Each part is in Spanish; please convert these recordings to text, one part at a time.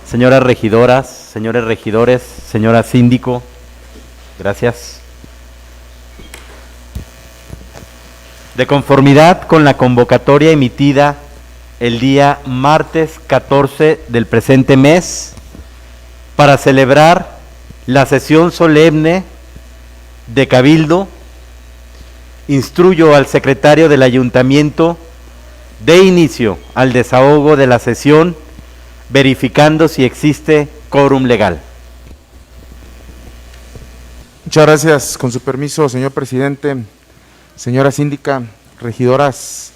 señoras regidoras, señores regidores, señora síndico, gracias. De conformidad con la convocatoria emitida el día martes 14 del presente mes para celebrar la sesión solemne de Cabildo, instruyo al secretario del Ayuntamiento de inicio al desahogo de la sesión, verificando si existe quórum legal. Muchas gracias. Con su permiso, señor presidente, señora síndica, regidoras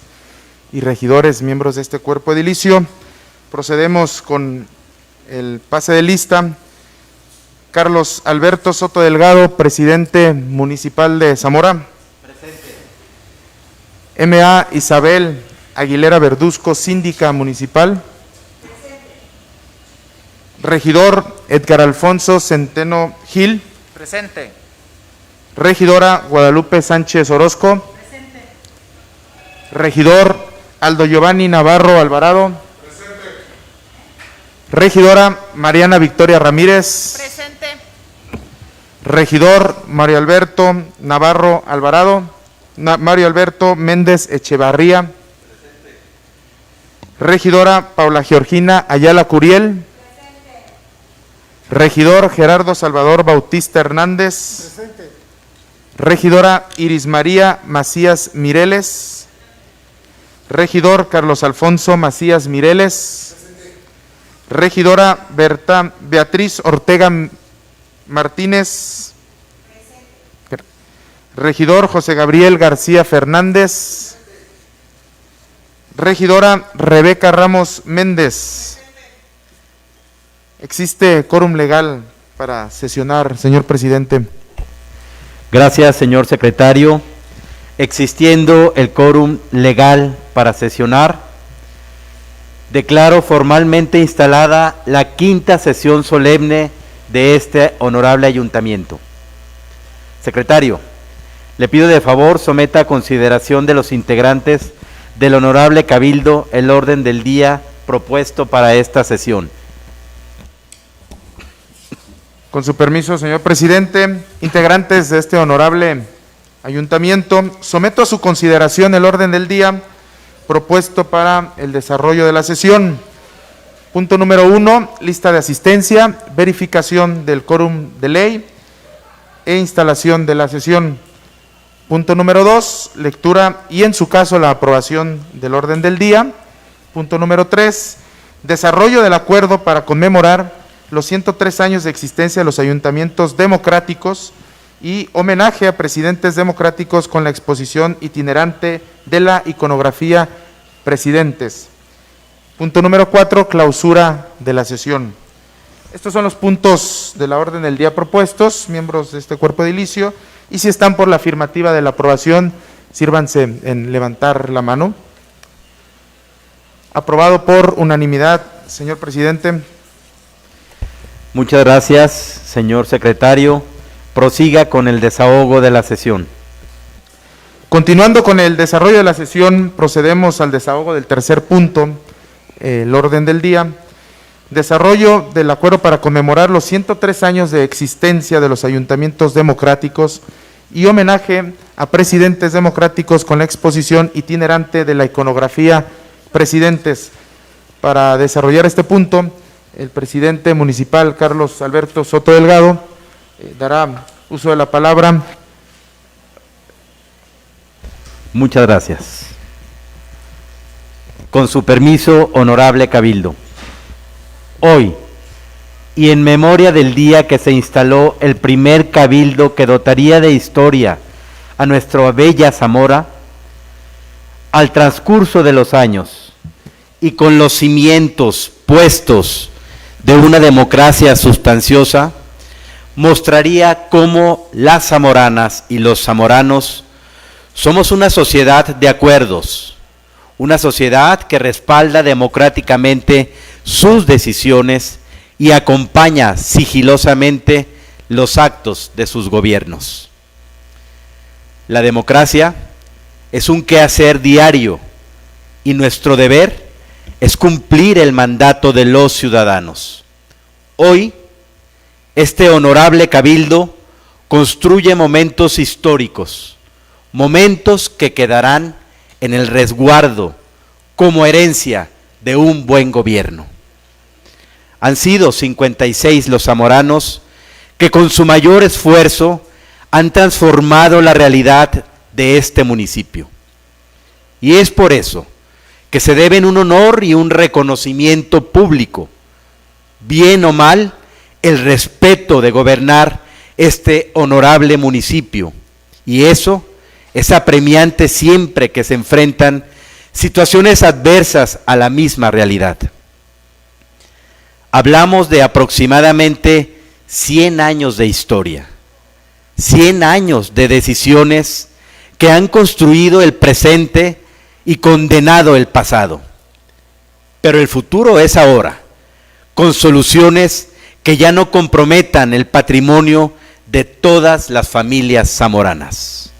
y regidores, miembros de este cuerpo edilicio, procedemos con el pase de lista. Carlos Alberto Soto Delgado, presidente municipal de Zamora. Presente. M.A. Isabel Aguilera Verduzco, síndica municipal. Presente. Regidor Edgar Alfonso Centeno Gil. Presente. Regidora Guadalupe Sánchez Orozco. Presente. Regidor Aldo Giovanni Navarro Alvarado. Presente. Regidora Mariana Victoria Ramírez. Presente. Regidor Mario Alberto Navarro Alvarado. Mario Alberto Méndez Echevarría. Presente. Regidora Paula Georgina Ayala Curiel. Presente. Regidor Gerardo Salvador Bautista Hernández. Presente. Regidora Iris María Macías Mireles. Regidor Carlos Alfonso Macías Mireles. Presente. Regidora Beatriz Ortega Martínez. Presente. Regidor José Gabriel García Fernández. Presente. Regidora Rebeca Ramos Méndez. Presente. ¿Existe quórum legal para sesionar, señor presidente? Gracias, señor secretario. Existiendo el quórum legal para sesionar, declaro formalmente instalada la quinta sesión solemne de este honorable ayuntamiento. Secretario, le pido de favor someta a consideración de los integrantes del honorable Cabildo el orden del día propuesto para esta sesión. Con su permiso, señor presidente, integrantes de este honorable ayuntamiento, someto a su consideración el orden del día propuesto para el desarrollo de la sesión. Punto número 1, lista de asistencia, verificación del quórum de ley e instalación de la sesión. Punto número 2, lectura y en su caso la aprobación del orden del día. Punto número 3, desarrollo del acuerdo para conmemorar los 103 años de existencia de los ayuntamientos democráticos y homenaje a presidentes democráticos con la exposición itinerante de la iconografía Presidentes. Punto número 4, clausura de la sesión. Estos son los puntos de la orden del día propuestos, miembros de este cuerpo edilicio, y si están por la afirmativa de la aprobación, sírvanse en levantar la mano. Aprobado por unanimidad, señor presidente. Muchas gracias, señor secretario. Prosiga con el desahogo de la sesión. Continuando con el desarrollo de la sesión, procedemos al desahogo del tercer punto, el orden del día. Desarrollo del acuerdo para conmemorar los 103 años de existencia de los ayuntamientos democráticos y homenaje a presidentes democráticos con la exposición itinerante de la iconografía Presidentes. Para desarrollar este punto, el presidente municipal, Carlos Alberto Soto Delgado, dará uso de la palabra. Muchas gracias. Con su permiso, honorable Cabildo. Hoy, y en memoria del día que se instaló el primer cabildo que dotaría de historia a nuestra bella Zamora, al transcurso de los años y con los cimientos puestos de una democracia sustanciosa, mostraría cómo las zamoranas y los zamoranos somos una sociedad de acuerdos, una sociedad que respalda democráticamente sus decisiones y acompaña sigilosamente los actos de sus gobiernos. La democracia es un quehacer diario y nuestro deber es cumplir el mandato de los ciudadanos. Hoy, este honorable cabildo construye momentos históricos, momentos que quedarán en el resguardo como herencia de un buen gobierno. Han sido 56 los zamoranos que con su mayor esfuerzo han transformado la realidad de este municipio. Y es por eso que se deben un honor y un reconocimiento público, bien o mal, el respeto de gobernar este honorable municipio. Y eso es apremiante siempre que se enfrentan situaciones adversas a la misma realidad. Hablamos de aproximadamente 100 años de historia, 100 años de decisiones que han construido el presente y condenado el pasado. Pero el futuro es ahora, con soluciones que ya no comprometan el patrimonio de todas las familias zamoranas.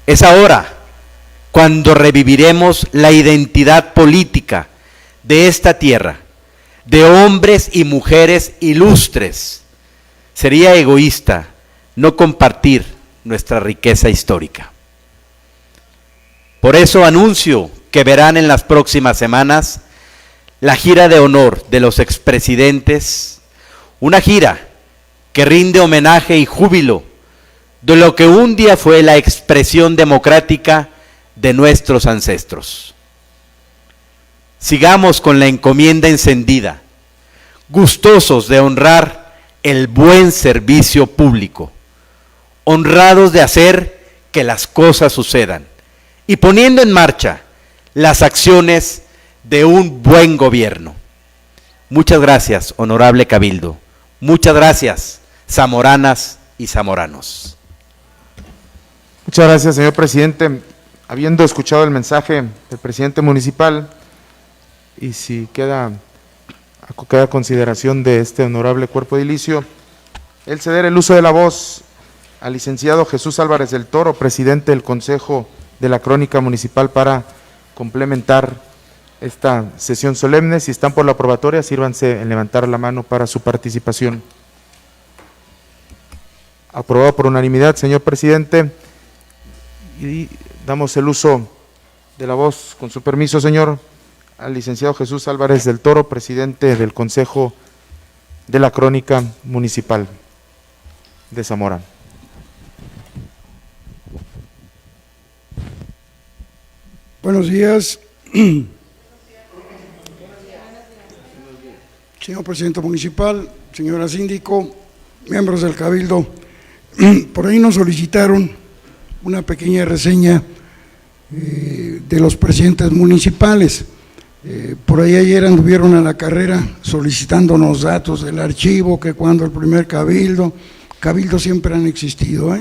Es ahora cuando reviviremos la identidad política de esta tierra, de hombres y mujeres ilustres. Sería egoísta no compartir nuestra riqueza histórica. Por eso anuncio que verán en las próximas semanas la gira de honor de los expresidentes, una gira que rinde homenaje y júbilo de lo que un día fue la expresión democrática de nuestros ancestros. Sigamos con la encomienda encendida, gustosos de honrar el buen servicio público, honrados de hacer que las cosas sucedan y poniendo en marcha las acciones de un buen gobierno. Muchas gracias, honorable cabildo. Muchas gracias, zamoranas y zamoranos. Muchas gracias, señor presidente. Habiendo escuchado el mensaje del presidente municipal, y si queda consideración de este honorable cuerpo edilicio, el ceder el uso de la voz al licenciado Jesús Álvarez del Toro, presidente del Consejo de la Crónica Municipal, para complementar esta sesión solemne. Si están por la aprobatoria, sírvanse en levantar la mano para su participación. Aprobado por unanimidad, señor presidente, y damos el uso de la voz, con su permiso, señor, al licenciado Jesús Álvarez del Toro, presidente del Consejo de la Crónica Municipal de Zamora. Buenos días, señor presidente municipal, señora síndico, miembros del cabildo. Por ahí nos solicitaron una pequeña reseña de los presidentes municipales. Por ahí ayer anduvieron a la carrera solicitándonos datos del archivo, que cuando el primer cabildos siempre han existido,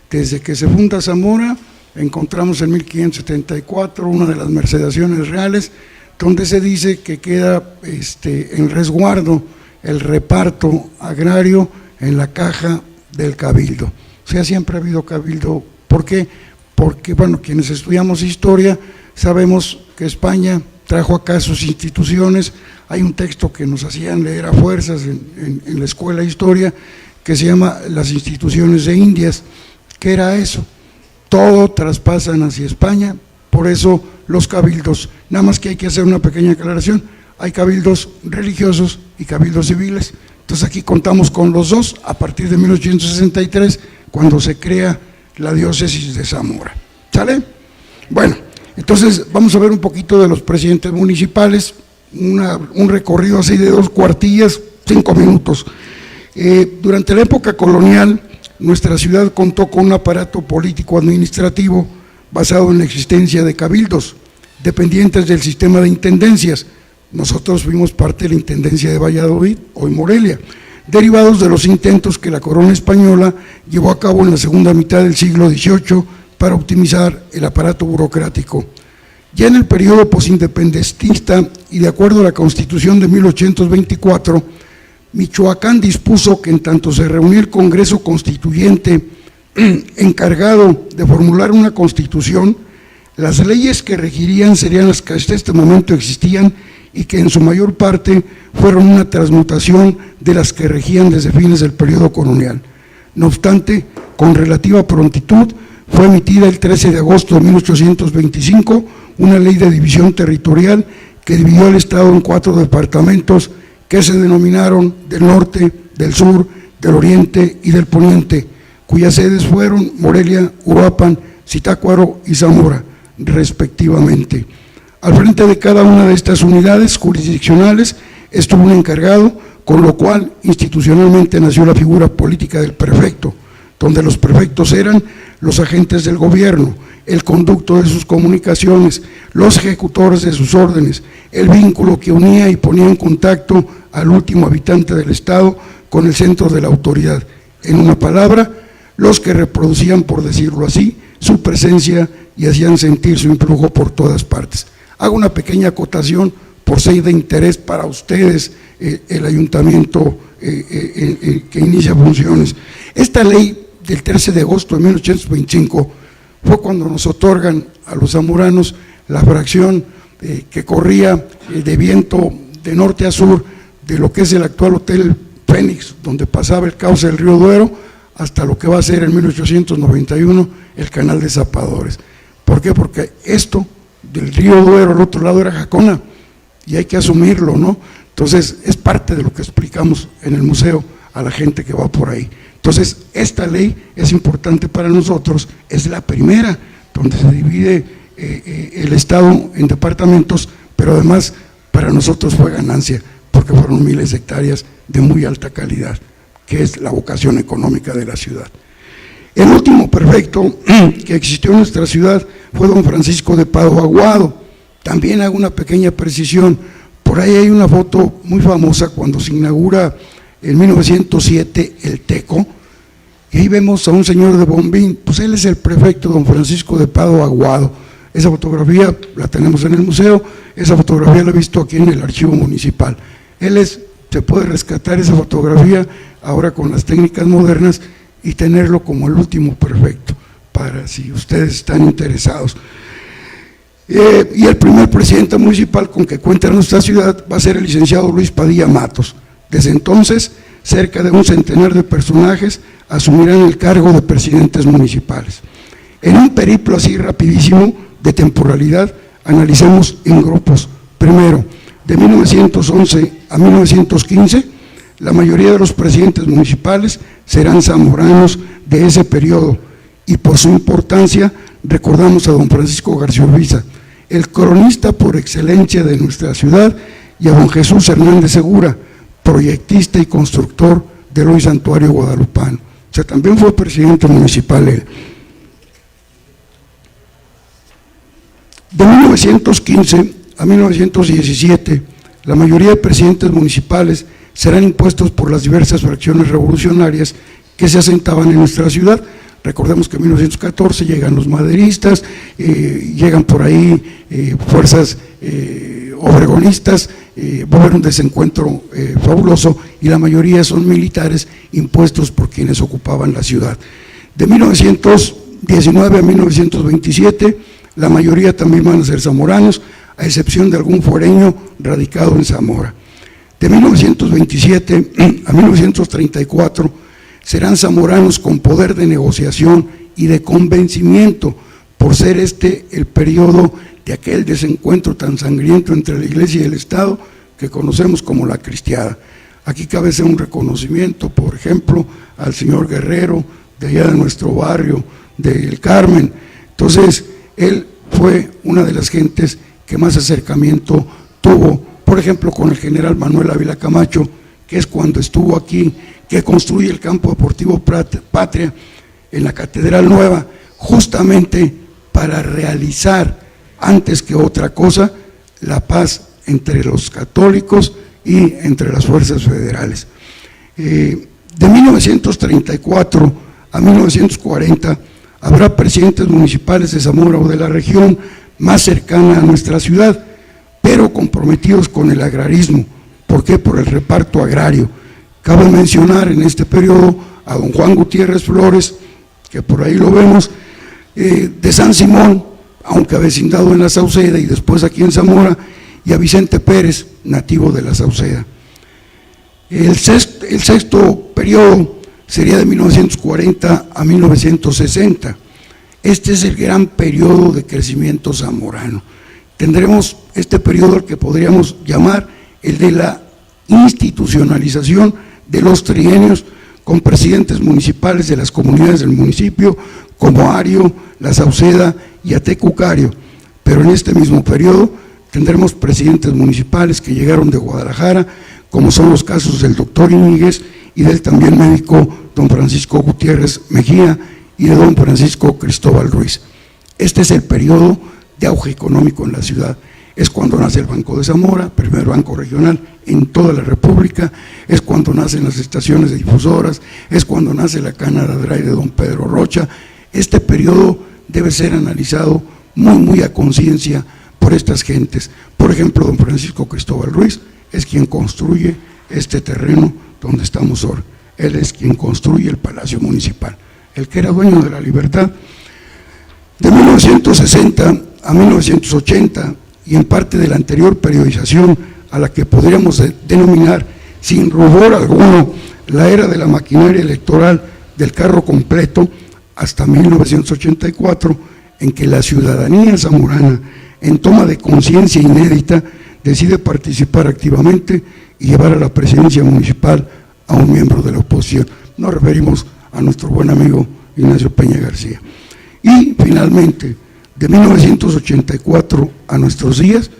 desde que se funda Zamora. Encontramos en 1574 una de las mercedaciones reales, donde se dice que queda en resguardo el reparto agrario en la caja del cabildo. O sea, siempre ha habido cabildo. ¿Por qué? Porque, bueno, quienes estudiamos historia sabemos que España trajo acá sus instituciones. Hay un texto que nos hacían leer a fuerzas en la escuela de historia, que se llama Las instituciones de Indias. ¿Qué era eso? Todo traspasan hacia España, por eso los cabildos, nada más que hay que hacer una pequeña aclaración, hay cabildos religiosos y cabildos civiles. Entonces aquí contamos con los dos a partir de 1863, cuando se crea la diócesis de Zamora. ¿Sale? Bueno, entonces vamos a ver un poquito de los presidentes municipales, un recorrido así de 2 cuartillas, 5 minutos. Durante la época colonial, nuestra ciudad contó con un aparato político-administrativo basado en la existencia de cabildos, dependientes del sistema de intendencias. Nosotros fuimos parte de la Intendencia de Valladolid, hoy Morelia, derivados de los intentos que la corona española llevó a cabo en la segunda mitad del siglo XVIII para optimizar el aparato burocrático. Ya en el periodo posindependentista y de acuerdo a la Constitución de 1824, Michoacán dispuso que en tanto se reunía el Congreso Constituyente encargado de formular una constitución, las leyes que regirían serían las que hasta este momento existían y que en su mayor parte fueron una transmutación de las que regían desde fines del periodo colonial. No obstante, con relativa prontitud, fue emitida el 13 de agosto de 1825 una ley de división territorial que dividió el Estado en 4 departamentos que se denominaron del norte, del sur, del oriente y del poniente, cuyas sedes fueron Morelia, Uruapan, Zitácuaro y Zamora, respectivamente. Al frente de cada una de estas unidades jurisdiccionales estuvo un encargado, con lo cual institucionalmente nació la figura política del prefecto, donde los prefectos eran los agentes del gobierno, el conducto de sus comunicaciones, los ejecutores de sus órdenes, el vínculo que unía y ponía en contacto al último habitante del Estado con el centro de la autoridad. En una palabra, los que reproducían, por decirlo así, su presencia y hacían sentir su influjo por todas partes. Hago una pequeña acotación por ser de interés para ustedes, el ayuntamiento que inicia funciones. Esta ley del 13 de agosto de 1825 fue cuando nos otorgan a los zamoranos la fracción que corría de viento de norte a sur de lo que es el actual Hotel Fénix, donde pasaba el cauce del río Duero, hasta lo que va a ser en 1891 el canal de Zapadores. ¿Por qué? Porque esto del río Duero al otro lado era Jacona, y hay que asumirlo, ¿no? Entonces es parte de lo que explicamos en el museo a la gente que va por ahí. Entonces esta ley es importante para nosotros, es la primera donde se divide el Estado en departamentos, pero además para nosotros fue ganancia, porque fueron miles de hectáreas de muy alta calidad, que es la vocación económica de la ciudad. El último prefecto que existió en nuestra ciudad fue don Francisco de Pado Aguado. También hago una pequeña precisión, por ahí hay una foto muy famosa cuando se inaugura en 1907 el Teco, y ahí vemos a un señor de Bombín, pues él es el prefecto don Francisco de Pado Aguado. Esa fotografía la tenemos en el museo, esa fotografía la he visto aquí en el archivo municipal. Se puede rescatar esa fotografía ahora con las técnicas modernas y tenerlo como el último prefecto, para si ustedes están interesados. Y el primer presidente municipal con que cuenta nuestra ciudad va a ser el licenciado Luis Padilla Matos. Desde entonces, cerca de un centenar de personajes asumirán el cargo de presidentes municipales. En un periplo así rapidísimo de temporalidad, analicemos en grupos. Primero, de 1911 a 1915, la mayoría de los presidentes municipales serán zamoranos de ese periodo, y por su importancia recordamos a don Francisco García Urbiza, el cronista por excelencia de nuestra ciudad, y a don Jesús Hernández Segura, proyectista y constructor del hoy santuario guadalupano. O sea, también fue presidente municipal él. De 1915 a 1917, la mayoría de presidentes municipales serán impuestos por las diversas fracciones revolucionarias que se asentaban en nuestra ciudad. Recordemos que en 1914 llegan los maderistas, llegan por ahí fuerzas obregonistas, va a haber un desencuentro fabuloso, y la mayoría son militares impuestos por quienes ocupaban la ciudad. De 1919 a 1927, la mayoría también van a ser zamoranos, a excepción de algún foreño radicado en Zamora. De 1927 a 1934 serán zamoranos con poder de negociación y de convencimiento, por ser este el periodo de aquel desencuentro tan sangriento entre la Iglesia y el Estado que conocemos como la Cristiada. Aquí cabe hacer un reconocimiento, por ejemplo, al señor Guerrero, de allá de nuestro barrio, del Carmen. Entonces, él fue una de las gentes que más acercamiento tuvo, por ejemplo, con el general Manuel Ávila Camacho, que es cuando estuvo aquí, que construye el campo deportivo Patria en la Catedral Nueva, justamente para realizar, antes que otra cosa, la paz entre los católicos y entre las fuerzas federales. De 1934 a 1940 habrá presidentes municipales de Zamora o de la región más cercana a nuestra ciudad, pero comprometidos con el agrarismo. ¿Por qué? Por el reparto agrario. Cabe mencionar en este periodo a don Juan Gutiérrez Flores, que por ahí lo vemos, de San Simón, aunque avecindado en la Sauceda y después aquí en Zamora, y a Vicente Pérez, nativo de la Sauceda. El sexto periodo sería de 1940 a 1960. Este es el gran periodo de crecimiento zamorano. Tendremos este periodo al que podríamos llamar el de la institucionalización de los trienios, con presidentes municipales de las comunidades del municipio como Ario, La Sauceda y Atecucario. Pero en este mismo periodo tendremos presidentes municipales que llegaron de Guadalajara, como son los casos del doctor Íñiguez y del también médico don Francisco Gutiérrez Mejía y de don Francisco Cristóbal Ruiz. Este es el periodo de auge económico en la ciudad. Es cuando nace el Banco de Zamora, primer banco regional en toda la República, es cuando nacen las estaciones de difusoras, es cuando nace la Canara Dry de don Pedro Rocha. Este periodo debe ser analizado muy a conciencia por estas gentes. Por ejemplo, don Francisco Cristóbal Ruiz es quien construye este terreno donde estamos ahora. Él es quien construye el Palacio Municipal, el que era dueño de la Libertad. De 1960 a 1980, y en parte de la anterior periodización a la que podríamos denominar sin rubor alguno la era de la maquinaria electoral del carro completo, hasta 1984, en que la ciudadanía zamorana, en toma de conciencia inédita, decide participar activamente y llevar a la presidencia municipal a un miembro de la oposición. Nos referimos a nuestro buen amigo Ignacio Peña García. Y finalmente, de 1984 a nuestros días,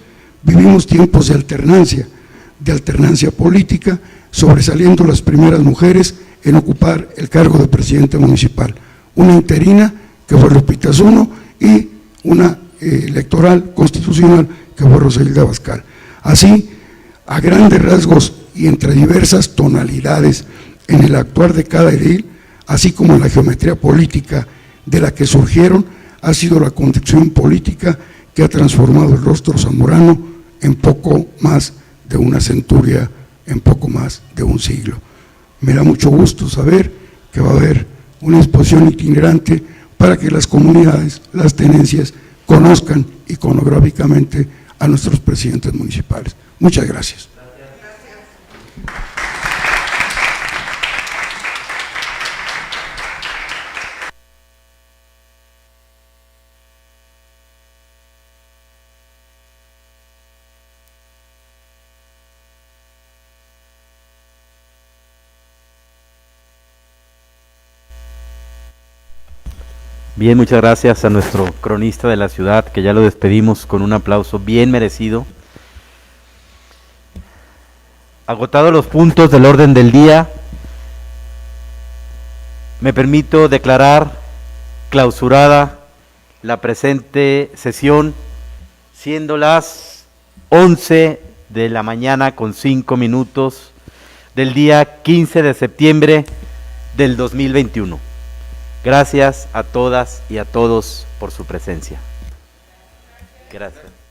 vivimos tiempos de alternancia política, sobresaliendo las primeras mujeres en ocupar el cargo de presidenta municipal, una interina que fue Lupita Zuno y una electoral constitucional que fue Roselda Bascal. Así, a grandes rasgos y entre diversas tonalidades en el actuar de cada edil, así como en la geometría política de la que surgieron, ha sido la conducción política que ha transformado el rostro zamorano en poco más de una centuria, en poco más de un siglo. Me da mucho gusto saber que va a haber una exposición itinerante para que las comunidades, las tenencias, conozcan iconográficamente a nuestros presidentes municipales. Muchas gracias. Bien, muchas gracias a nuestro cronista de la ciudad, que ya lo despedimos con un aplauso bien merecido. Agotados los puntos del orden del día, me permito declarar clausurada la presente sesión, siendo las 11 de la mañana con 5 minutos del día 15 de septiembre del 2021. Gracias a todas y a todos por su presencia. Gracias.